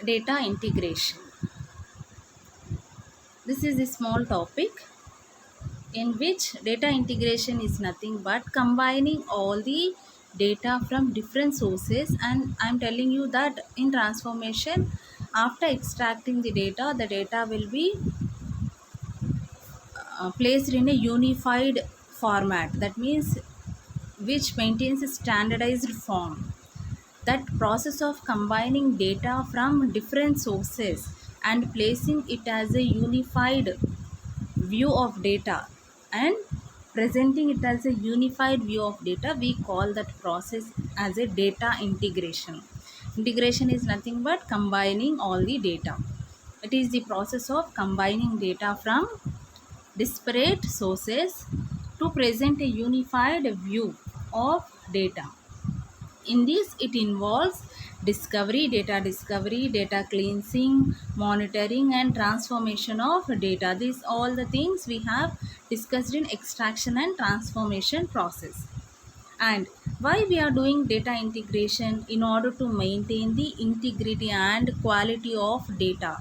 Data integration. This is a small topic in which data integration is nothing but combining all the data from different sources, and I'm telling you that in transformation, after extracting the data will be placed in a unified format, that means which maintains a standardized form. That process of combining data from different sources and placing it as a unified view of data and presenting it as a unified view of data, we call that process as a data integration. Integration is nothing but combining all the data. It is the process of combining data from disparate sources to present a unified view of data. In this, it involves data discovery, data cleansing, monitoring, and transformation of data. These all the things we have discussed in extraction and transformation process. And why we are doing data integration? In order to maintain the integrity and quality of data.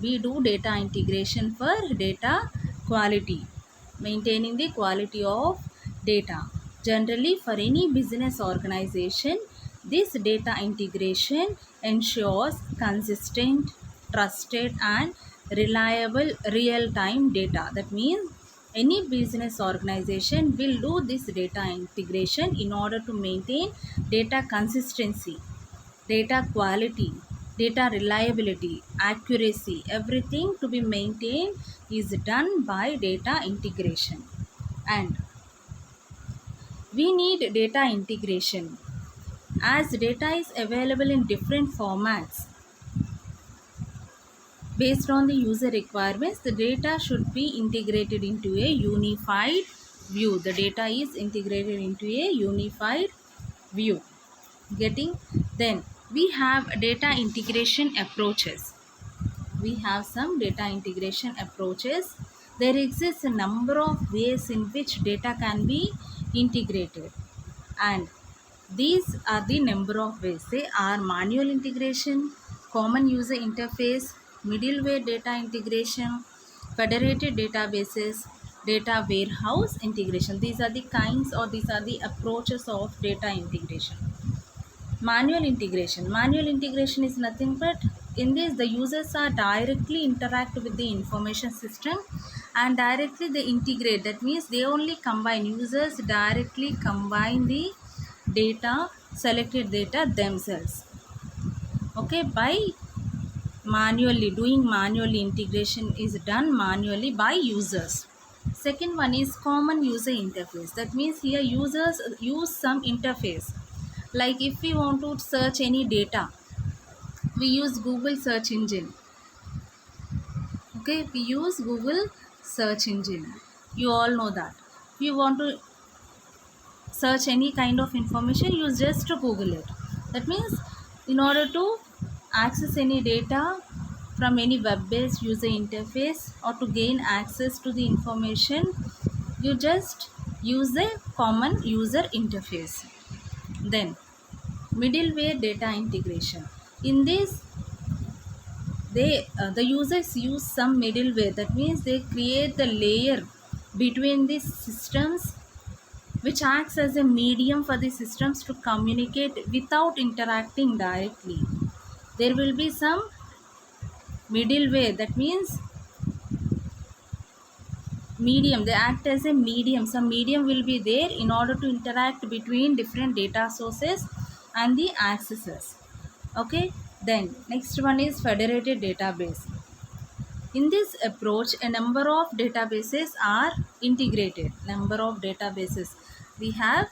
We do data integration for data quality, maintaining the quality of data. Generally, for any business organization, this data integration ensures consistent, trusted, and reliable real-time data. That means any business organization will do this data integration in order to maintain data consistency, data quality, data reliability, accuracy, everything to be maintained is done by data integration. And we need data integration as data is available in different formats. Based on the user requirements, the data should be integrated into a unified view. The data is integrated into a unified view. Getting? Then we have data integration approaches. We have some data integration approaches. There exists a number of ways in which data can be integrated, and these are the number of ways. They are manual integration, common user interface, middleware data integration, federated databases, data warehouse integration. These are the kinds, or these are the approaches of data integration. Manual integration is nothing but, in this the users are directly interact with the information system and directly they integrate. That means they only combine, users directly combine the data, selected data themselves. Okay, by manually doing manually, integration is done manually by users. Second one is common user interface. That means here users use some interface. Like if we want to search any data, we use Google search engine. Okay, we use Google search engine. You all know that. If you want to search any kind of information, you just Google it. That means in order to access any data from any web-based user interface or to gain access to the information, you just use the common user interface. Then middleware data integration. In this, the users use some middleware. That means they create the layer between the systems, which acts as a medium for the systems to communicate without interacting directly. There will be some middleware. That means medium, they act as a medium. Some medium will be there in order to interact between different data sources and the accessors. Okay, then next one is federated database. In this approach, a number of databases are integrated. Number of databases, we have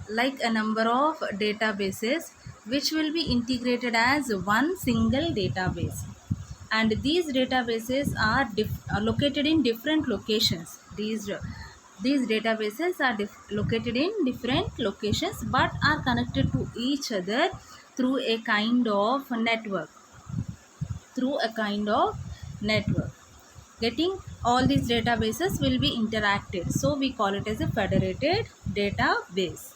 like a number of databases which will be integrated as one single database, and these databases are located in different locations. These databases are located in different locations but are connected to each other through a kind of network. Getting? All these databases will be interacted, so we call it as a federated database.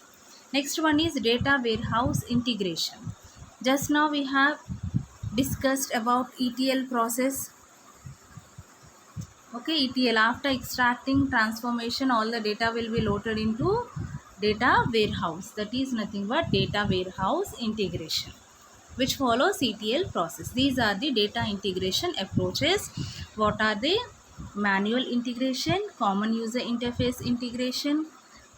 Next one is data warehouse integration. Just now we have discussed about ETL process. Okay, ETL, after extracting transformation, all the data will be loaded into data warehouse. That is nothing but data warehouse integration, which follows ETL process. These are the data integration approaches. What are they? Manual integration, common user interface integration,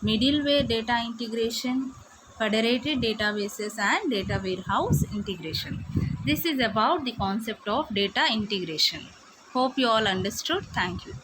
middleware data integration, federated databases, and data warehouse integration. This is about the concept of data integration. Hope you all understood. Thank you.